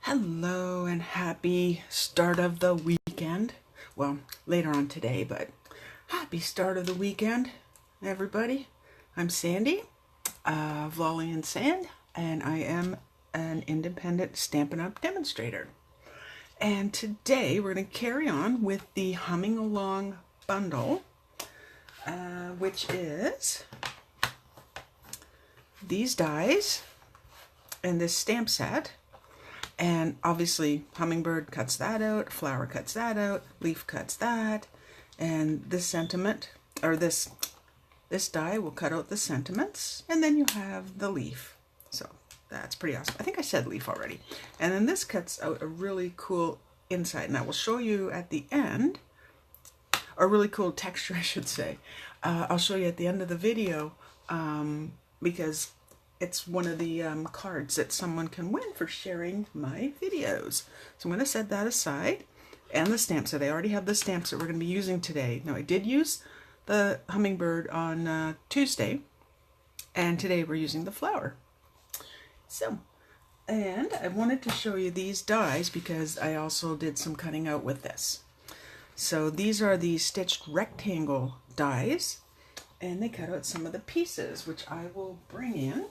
Hello and happy start of the weekend. Well, later on today, but happy start of the weekend, everybody. I'm Sandy of Lolly and Sand, and I am an independent Stampin' Up! Demonstrator. And today we're going to carry on with the Humming Along bundle, which is these dies and this stamp set. And obviously hummingbird cuts that out, flower cuts that out, leaf cuts that, and this sentiment, or this die will cut out the sentiments, and then you have the leaf. So that's pretty awesome. I think I said leaf already. And then this cuts out a really cool inside, and I will show you at the end, or really cool texture I should say. I'll show you at the end of the video, because it's one of the cards that someone can win for sharing my videos. So I'm going to set that aside. And the stamps. So I already have the stamps that we're going to be using today. Now I did use the hummingbird on Tuesday. And today we're using the flower. So, and I wanted to show you these dies because I also did some cutting out with this. So these are the stitched rectangle dies. And they cut out some of the pieces, which I will bring in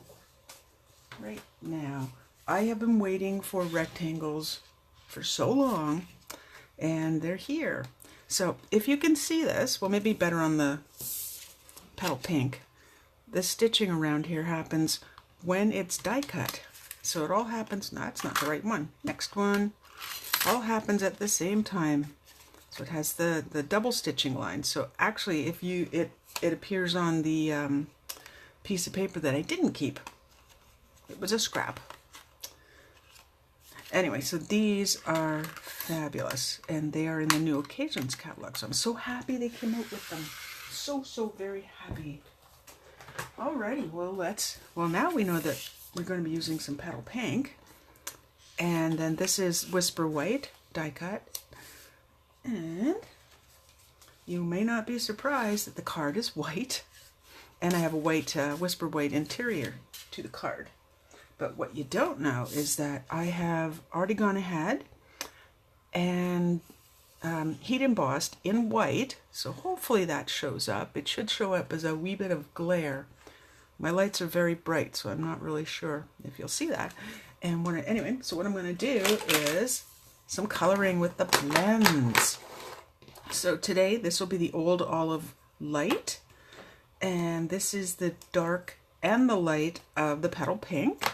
right now. I have been waiting for rectangles for so long, and they're here. So if you can see this, well, maybe better on the Petal Pink, the stitching around here happens when it's die cut. So it all happens, no, that's not the right one. Next one, all happens at the same time. So it has the double stitching line. So actually, if you, it appears on the piece of paper that I didn't keep. It was a scrap. Anyway, so these are fabulous, and they are in the New Occasions catalog. So I'm so happy they came out with them. So very happy. Alrighty, well now we know that we're going to be using some Petal Pink, and then this is Whisper White die cut, and you may not be surprised that the card is white, and I have a white Whisper White interior to the card. But what you don't know is that I have already gone ahead and heat embossed in white, so hopefully that shows up. It should show up as a wee bit of glare. My lights are very bright, so I'm not really sure if you'll see that. And anyway, so what I'm going to do is some coloring with the blends. So today this will be the Old Olive Light, and this is the dark and the light of the Petal Pink.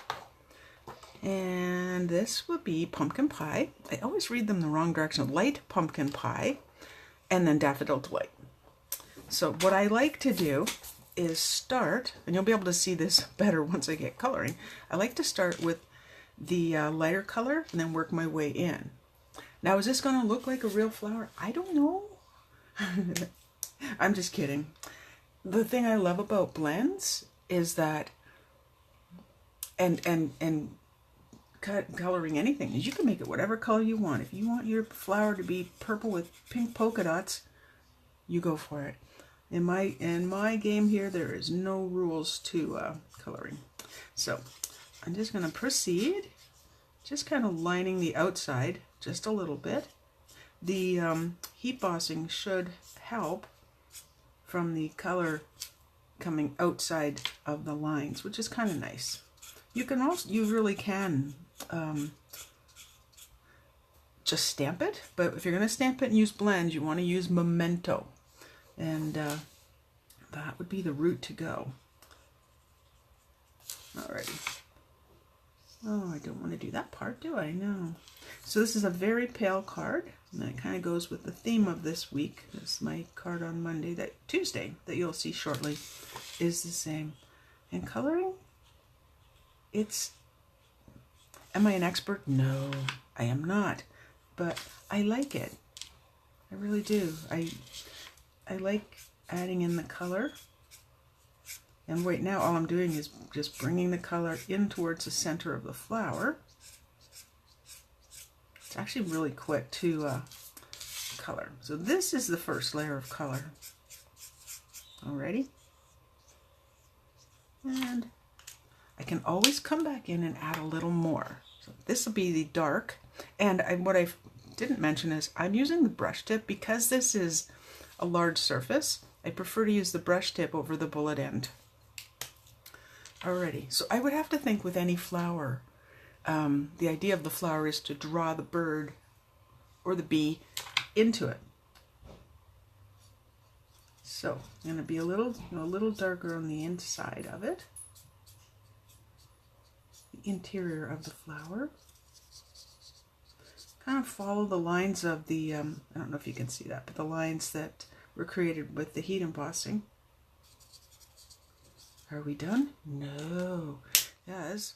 And this will be Pumpkin Pie. I always read them the wrong direction. Light Pumpkin Pie, and then Daffodil Delight. So what I like to do is start, and you'll be able to see this better once I get coloring. I like to start with the lighter color and then work my way in. Now, is this going to look like a real flower? I don't know. I'm just kidding. The thing I love about blends is that, and coloring anything, is you can make it whatever color you want. If you want your flower to be purple with pink polka dots, you go for it. In my game here, there is no rules to coloring. So I'm just going to proceed, just kind of lining the outside just a little bit. The heat bossing should help from the color coming outside of the lines, which is kind of nice. You can also, you really can just stamp it, but if you're going to stamp it and use blends, you want to use Memento, and that would be the route to go. Alrighty. Oh, I don't want to do that part, do I? No. So this is a very pale card, and it kind of goes with the theme of this week. That's my card on Tuesday, that you'll see shortly, is the same. And coloring, am I an expert? No, I am not, but I like it. I really do. I like adding in the color. And right now all I'm doing is just bringing the color in towards the center of the flower. It's actually really quick to color. So this is the first layer of color. Alrighty. And I can always come back in and add a little more. So this will be the dark. And what I didn't mention is I'm using the brush tip because this is a large surface. I prefer to use the brush tip over the bullet end. Alrighty, so I would have to think with any flower, the idea of the flower is to draw the bird or the bee into it. So I'm going to be a little darker on the inside of it, the interior of the flower. Kind of follow the lines of the, I don't know if you can see that, but the lines that were created with the heat embossing. Are we done? No. Yes.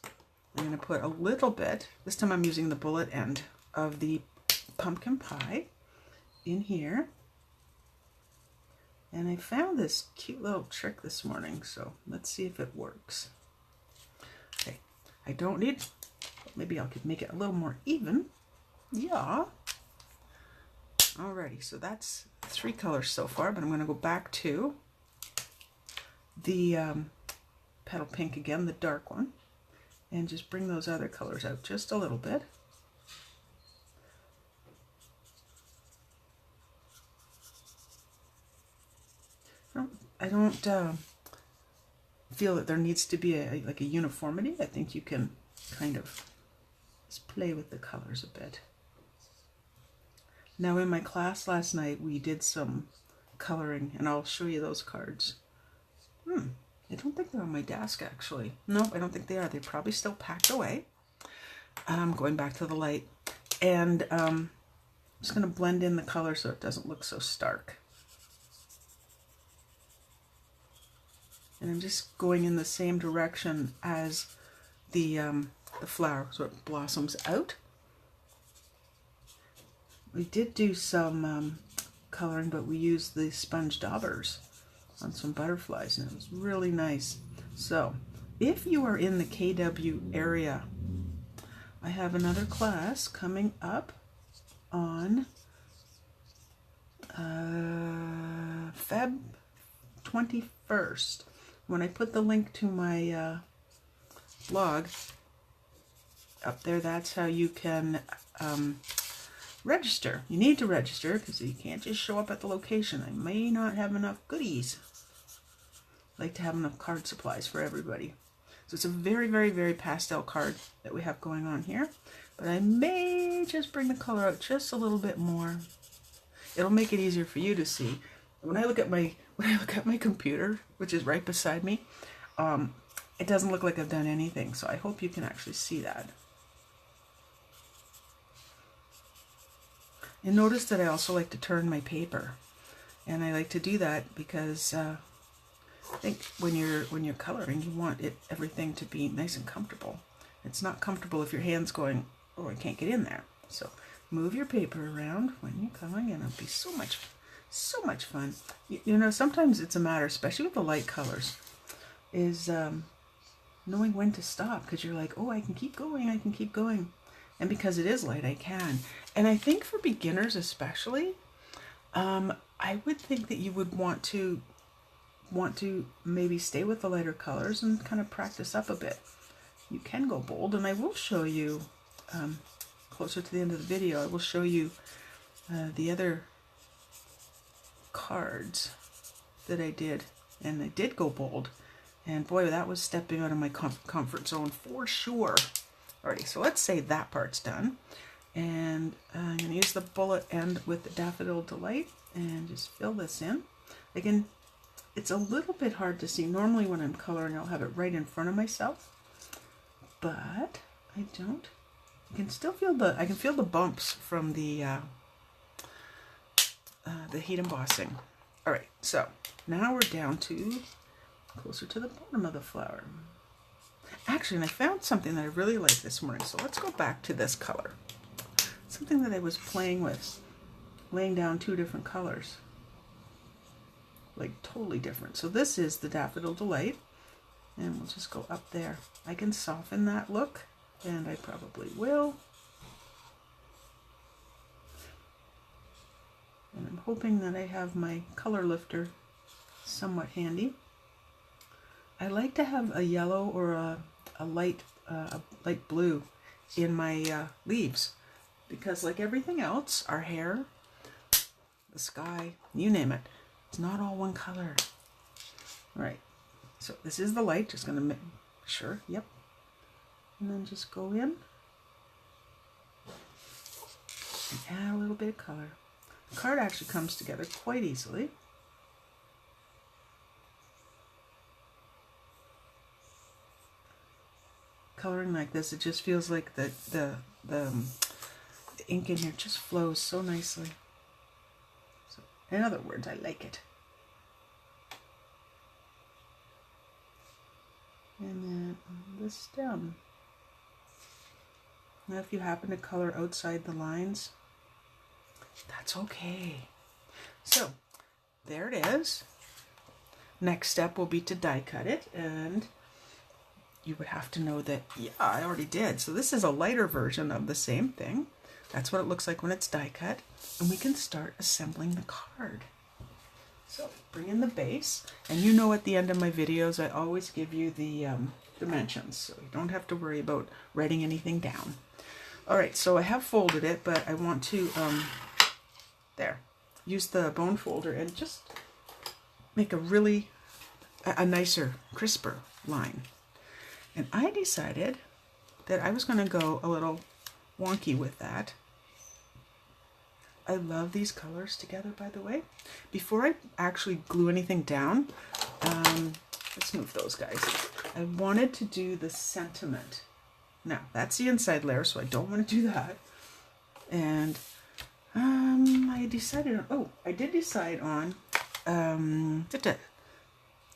I'm going to put a little bit, this time I'm using the bullet end of the pumpkin pie in here. And I found this cute little trick this morning, so let's see if it works. Okay, I don't need, maybe I could make it a little more even. Yeah. Alrighty, so that's 3 colors so far, but I'm going to go back to the Petal Pink again, the dark one, and just bring those other colors out just a little bit. I don't feel that there needs to be like a uniformity. I think you can kind of just play with the colors a bit. Now in my class last night we did some coloring, and I'll show you those cards. I don't think they're on my desk actually. No, I don't think they are. They're probably still packed away. Going back to the light, and I'm just going to blend in the color so it doesn't look so stark. And I'm just going in the same direction as the flower, so it blossoms out. We did do some coloring, but we used the sponge daubers on some butterflies, and it was really nice. So if you are in the KW area, I have another class coming up on Feb 21st. When I put the link to my blog up there, that's how you can register. You need to register because you can't just show up at the location. I may not have enough goodies. I like to have enough card supplies for everybody. So it's a very, very, very pastel card that we have going on here. But I may just bring the color out just a little bit more. It'll make it easier for you to see. When I look at my computer, which is right beside me, it doesn't look like I've done anything. So I hope you can actually see that. And notice that I also like to turn my paper, and I like to do that because I think when you're coloring, you want everything to be nice and comfortable. It's not comfortable if your hand's going, oh, I can't get in there. So move your paper around when you're coloring, and it'll be so much fun. You know, sometimes it's a matter, especially with the light colors, is knowing when to stop, because you're like, oh, I can keep going. And because it is light, I can. And I think for beginners especially, I would think that you would want to maybe stay with the lighter colors and kind of practice up a bit. You can go bold, and I will show you, closer to the end of the video, I will show you the other cards that I did. And I did go bold. And boy, that was stepping out of my comfort zone for sure. Alrighty, so let's say that part's done, and I'm going to use the bullet end with the Daffodil Delight and just fill this in. Again, it's a little bit hard to see. Normally when I'm coloring, I'll have it right in front of myself, but I don't. I can still feel the bumps from the heat embossing. Alright, so now we're down to closer to the bottom of the flower. Actually, and I found something that I really like this morning, so let's go back to this color. Something that I was playing with, laying down 2 different colors. Like totally different. So this is the Daffodil Delight, and we'll just go up there. I can soften that look, and I probably will. And I'm hoping that I have my color lifter somewhat handy. I like to have a yellow or a light blue in my leaves, because like everything else, our hair, the sky, you name it, it's not all one color. All right, so this is the light, just gonna make sure, yep. And then just go in and add a little bit of color. The card actually comes together quite easily. Coloring like this, it just feels like the ink in here just flows so nicely. So, in other words, I like it. And then on the stem. Now if you happen to color outside the lines, that's okay. So there it is. Next step will be to die cut it, and you would have to know that, yeah, I already did. So this is a lighter version of the same thing. That's what it looks like when it's die cut, and we can start assembling the card. So bring in the base, and you know at the end of my videos I always give you the dimensions, so you don't have to worry about writing anything down. All right, so I have folded it, but I want to use the bone folder and just make a nicer, crisper line. And I decided that I was going to go a little wonky with that. I love these colors together, by the way. Before I actually glue anything down, let's move those guys. I wanted to do the sentiment. Now, that's the inside layer, so I don't want to do that. And I decided on, I did decide on,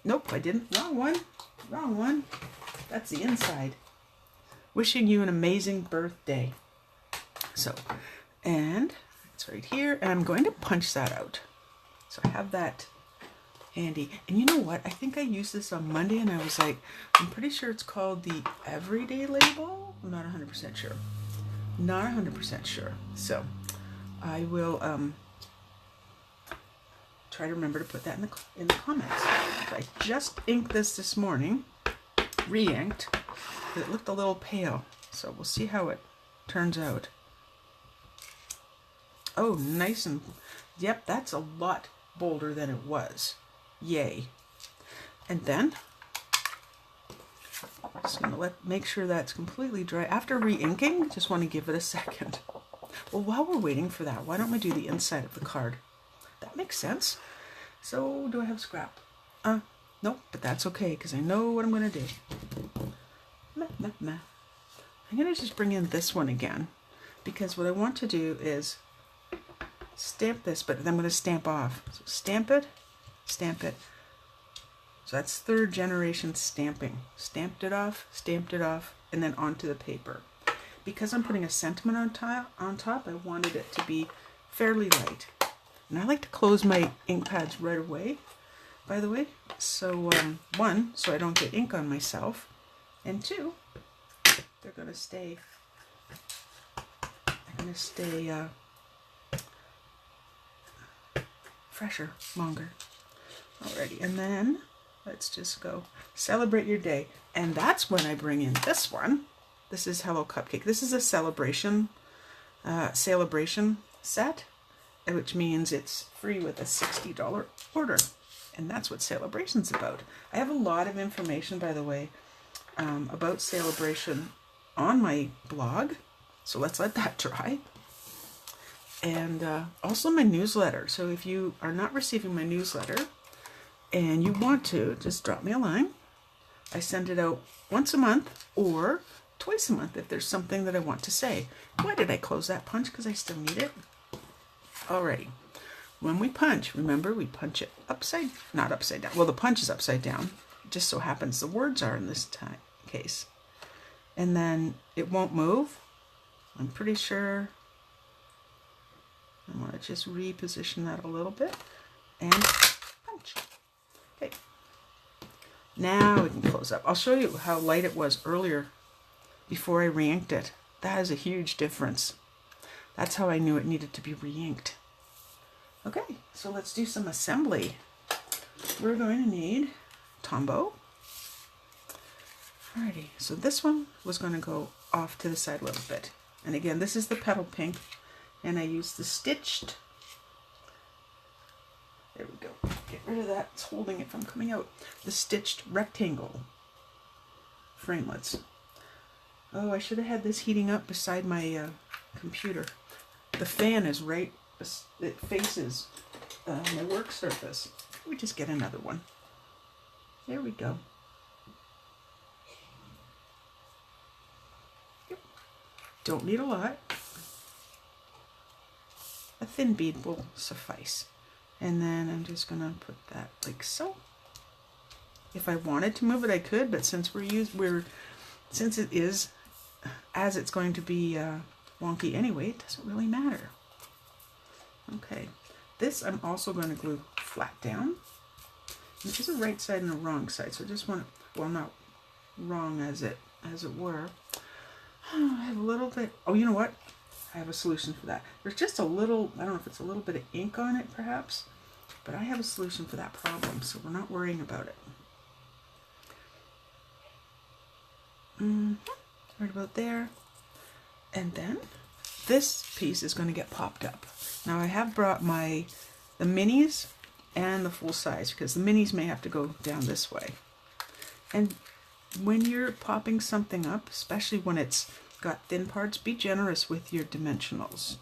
nope, I didn't, wrong one. That's the inside. Wishing you an amazing birthday. So, and it's right here, and I'm going to punch that out. So I have that handy. And you know what? I think I used this on Monday, and I was like, I'm pretty sure it's called the Everyday label. I'm not 100% sure. Not 100% sure. So I will try to remember to put that in the comments. I just inked this morning, re-inked. It looked a little pale, so we'll see how it turns out. Oh, nice, and yep, that's a lot bolder than it was. Yay. And then just gonna make sure that's completely dry. After re-inking, just want to give it a second. Well, while we're waiting for that, why don't we do the inside of the card? That makes sense. So, do I have scrap? Nope, but that's okay, because I know what I'm going to do. I'm going to just bring in this one again, because what I want to do is stamp this, but then I'm going to stamp off. So stamp it, stamp it. So that's 3rd generation stamping. Stamped it off, and then onto the paper. Because I'm putting a sentiment on top, I wanted it to be fairly light. And I like to close my ink pads right away, by the way. So, 1, so I don't get ink on myself. And 2, they're going to stay fresher, longer. Alrighty, and then let's just go celebrate your day. And that's when I bring in this one. This is Hello Cupcake. This is a Sale-a-bration set, which means it's free with a $60 order. And that's what Sale-a-bration's about. I have a lot of information, by the way, about Sale-a-bration on my blog, so let's let that dry. And also my newsletter. So if you are not receiving my newsletter and you want to, just drop me a line. I send it out once a month or twice a month if there's something that I want to say. Why did I close that punch? Because I still need it. Alrighty. When we punch, remember we punch it not upside down. Well, the punch is upside down. It just so happens the words are in this case. And then it won't move. I'm pretty sure. I want to just reposition that a little bit and punch. Okay. Now we can close up. I'll show you how light it was earlier before I re-inked it. That is a huge difference. That's how I knew it needed to be re-inked. Okay, so let's do some assembly. We're going to need Tombow. Alrighty, so this one was going to go off to the side a little bit. And again, this is the Petal Pink, and I use the stitched, there we go, get rid of that, it's holding it from coming out, the stitched rectangle framelits. Oh, I should have had this heating up beside my computer. The fan is right, it faces my work surface. We just get another one. There we go. Don't need a lot. A thin bead will suffice. And then I'm just gonna put that like so. If I wanted to move it, I could, but since since it is as it's going to be wonky anyway, it doesn't really matter. Okay, this I'm also going to glue flat down. There's a right side and a wrong side, so I just want to, well, not wrong as it were. I have a little bit, oh, you know what? I have a solution for that. There's just a little, I don't know if it's a little bit of ink on it perhaps, but I have a solution for that problem, so we're not worrying about it. Right about there. And then this piece is going to get popped up. Now I have brought the minis and the full size, because the minis may have to go down this way. And when you're popping something up, especially when it's got thin parts, be generous with your dimensionals.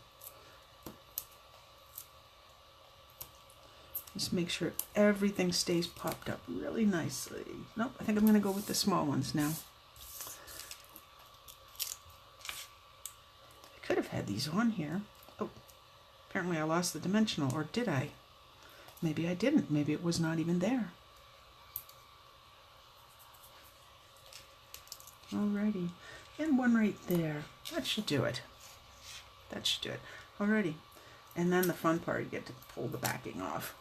Just make sure everything stays popped up really nicely. Nope, I think I'm going to go with the small ones now. I could have had these on here. Oh, apparently I lost the dimensional, or did I? Maybe I didn't. Maybe it was not even there. Alrighty, and one right there. That should do it. That should do it. Alrighty, and then the fun part, you get to pull the backing off.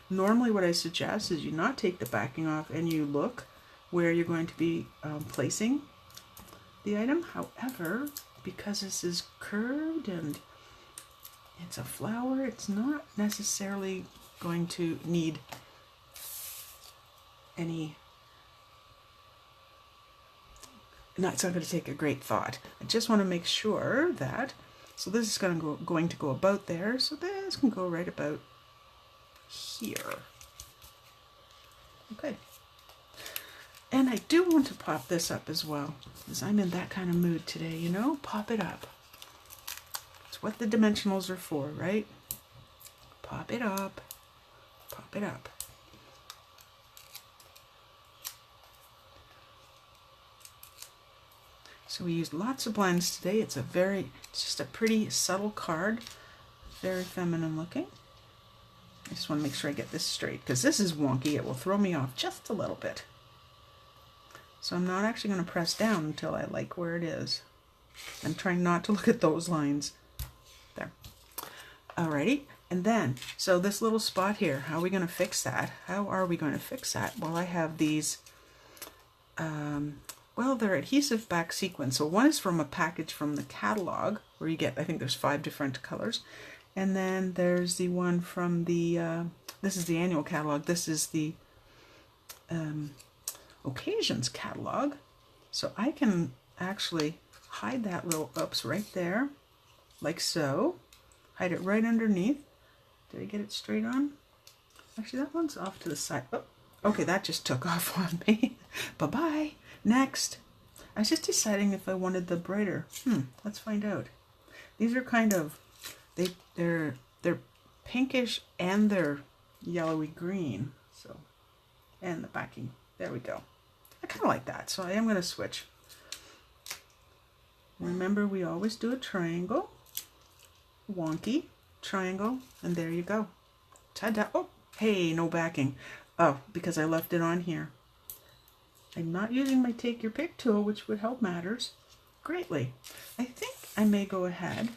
Normally what I suggest is you not take the backing off and you look where you're going to be placing the item. However, because this is curved and it's a flower, it's not necessarily going to need any, it's not going to take a great thought. I just want to make sure that, so this is going to go about there, so this can go right about here. Okay. And I do want to pop this up as well, because I'm in that kind of mood today, you know? Pop it up. It's what the dimensionals are for, right? Pop it up. Pop it up. So we used lots of blends today. It's just a pretty subtle card. Very feminine looking. I just want to make sure I get this straight, because this is wonky. It will throw me off just a little bit. So I'm not actually going to press down until I like where it is. I'm trying not to look at those lines. There. Alrighty. And then, so this little spot here, how are we going to fix that? How are we going to fix that? Well, I have these, well, they're adhesive back sequins. So one is from a package from the catalog, where you get, I think there's 5 different colors. And then there's the one from the, this is the annual catalog. This is the occasions catalog. So I can actually hide that little oops right there, like so. Hide it right underneath. Did I get it straight on? Actually, that one's off to the side. Oh, okay, that just took off on me. Bye-bye. Next. I was just deciding if I wanted the brighter. Let's find out. These are kind of, they're pinkish and they're yellowy green. So, and the backing. There we go. I kind of like that, so I am going to switch. Remember, we always do a triangle. Wonky, triangle, and there you go. Ta-da. Oh, hey, no backing. Oh, because I left it on here. I'm not using my take your pick tool, which would help matters greatly. I think I may go ahead.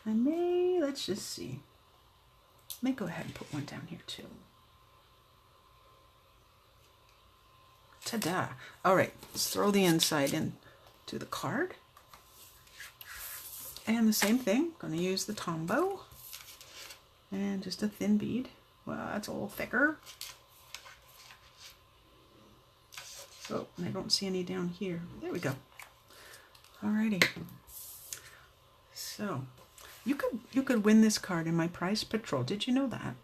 Let's just see. I may go ahead and put one down here too. Ta-da. All right, let's throw the inside into the card. And the same thing, going to use the Tombow. And just a thin bead. Well, that's a little thicker. Oh, and I don't see any down here. There we go. Alrighty. So, you could win this card in my prize patrol. Did you know that?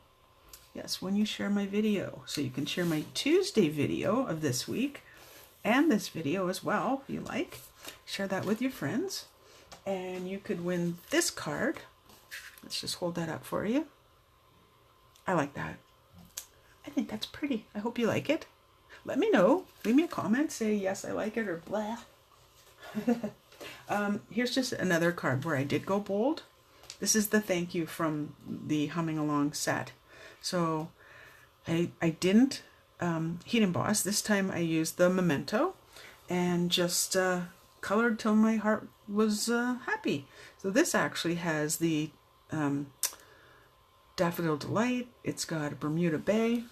Yes, when you share my video. So you can share my Tuesday video of this week and this video as well, if you like. Share that with your friends. And you could win this card. Let's just hold that up for you. I like that. I think that's pretty. I hope you like it. Let me know. Leave me a comment. Say, yes, I like it, or blah. Here's just another card where I did go bold. This is the thank you from the Humming Along set. So I didn't heat emboss. This time I used the Memento and just colored till my heart was happy. So this actually has the Daffodil Delight. It's got a Bermuda Bay.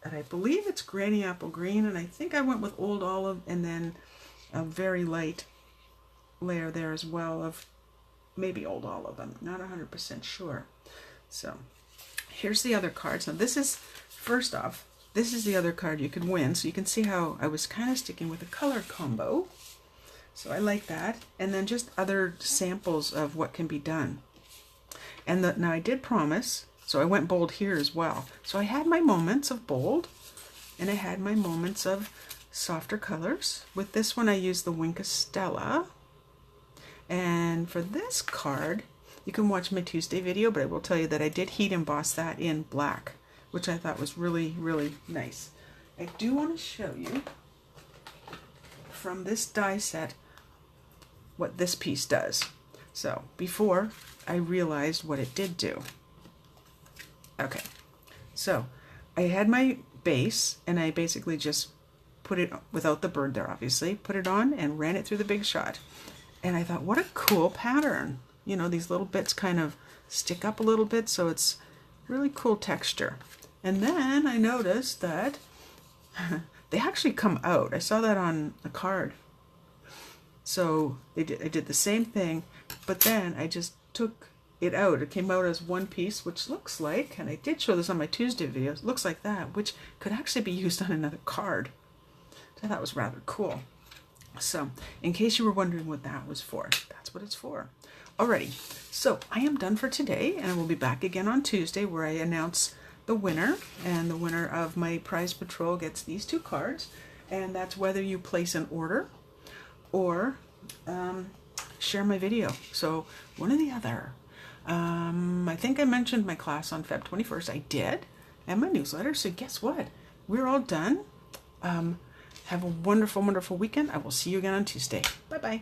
And I believe it's Granny Apple Green. And I think I went with Old Olive and then a very light layer there as well of maybe Old Olive. I'm not 100% sure. So here's the other cards. Now this is, first off, this is the other card you could win. So you can see how I was kind of sticking with a color combo. So I like that. And then just other samples of what can be done. And now I did promise, so I went bold here as well. So I had my moments of bold, and I had my moments of softer colors. With this one I used the Wink of Stella. And for this card, you can watch my Tuesday video, but I will tell you that I did heat emboss that in black, which I thought was really, really nice. I do want to show you from this die set what this piece does. So before I realized what it did do. Okay, so I had my base and I basically just put it, without the bird there obviously, put it on and ran it through the Big Shot. And I thought, what a cool pattern. You know, these little bits kind of stick up a little bit, so it's really cool texture. And then I noticed that they actually come out. I saw that on a card. So I did the same thing, but then I just took it out. It came out as one piece, which looks like, and I did show this on my Tuesday videos, looks like that, which could actually be used on another card. So that was rather cool. So in case you were wondering what that was for, that's what it's for. Alrighty, so I am done for today, and I will be back again on Tuesday where I announce the winner, and the winner of my prize patrol gets these two cards, and that's whether you place an order or share my video. So one or the other. I think I mentioned my class on Feb 21st. I did, and my newsletter. So guess what? We're all done. Have a wonderful, wonderful weekend. I will see you again on Tuesday. Bye-bye.